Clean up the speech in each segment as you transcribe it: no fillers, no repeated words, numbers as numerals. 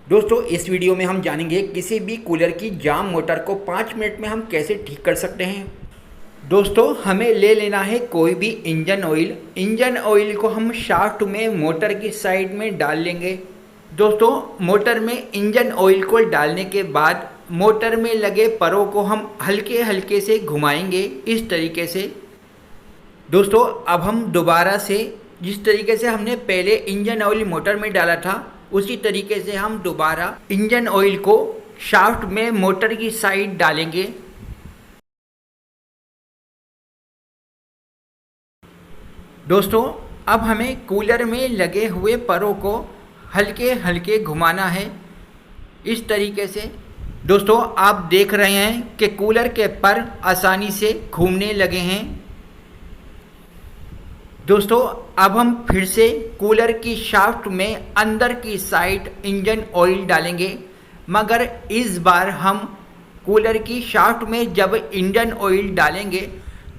दोस्तों इस वीडियो में हम जानेंगे किसी भी कूलर की जाम मोटर को 5 मिनट में हम कैसे ठीक कर सकते हैं। दोस्तों हमें ले लेना है कोई भी इंजन ऑयल। इंजन ऑयल को हम शाफ्ट में मोटर की साइड में डाल लेंगे। दोस्तों मोटर में इंजन ऑयल को डालने के बाद मोटर में लगे परों को हम हल्के हल्के से घुमाएंगे इस तरीके से। दोस्तों अब हम दोबारा से जिस तरीके से हमने पहले इंजन ऑयल मोटर में डाला था उसी तरीके से हम दोबारा इंजन ऑयल को शाफ्ट में मोटर की साइड डालेंगे। दोस्तों अब हमें कूलर में लगे हुए परों को हल्के हल्के घुमाना है इस तरीके से। दोस्तों आप देख रहे हैं कि कूलर के पर आसानी से घूमने लगे हैं। दोस्तों अब हम फिर से कूलर की शाफ्ट में अंदर की साइड इंजन ऑयल डालेंगे, मगर इस बार हम कूलर की शाफ्ट में जब इंजन ऑयल डालेंगे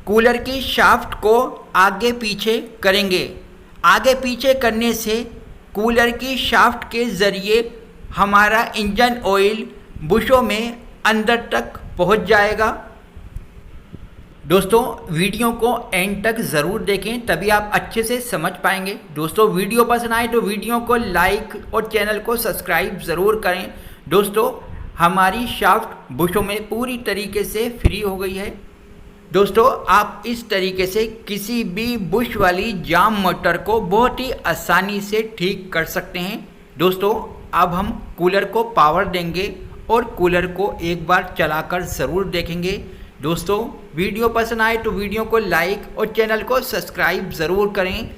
कूलर की शाफ्ट को आगे पीछे करेंगे। आगे पीछे करने से कूलर की शाफ्ट के ज़रिए हमारा इंजन ऑयल बुशों में अंदर तक पहुंच जाएगा। दोस्तों वीडियो को एंड तक ज़रूर देखें तभी आप अच्छे से समझ पाएंगे। दोस्तों वीडियो पसंद आए तो वीडियो को लाइक और चैनल को सब्सक्राइब ज़रूर करें। दोस्तों हमारी शाफ्ट बुशों में पूरी तरीके से फ्री हो गई है। दोस्तों आप इस तरीके से किसी भी बुश वाली जाम मोटर को बहुत ही आसानी से ठीक कर सकते हैं। दोस्तों अब हम कूलर को पावर देंगे और कूलर को एक बार चलाकर ज़रूर देखेंगे। दोस्तों वीडियो पसंद आए तो वीडियो को लाइक और चैनल को सब्सक्राइब ज़रूर करें।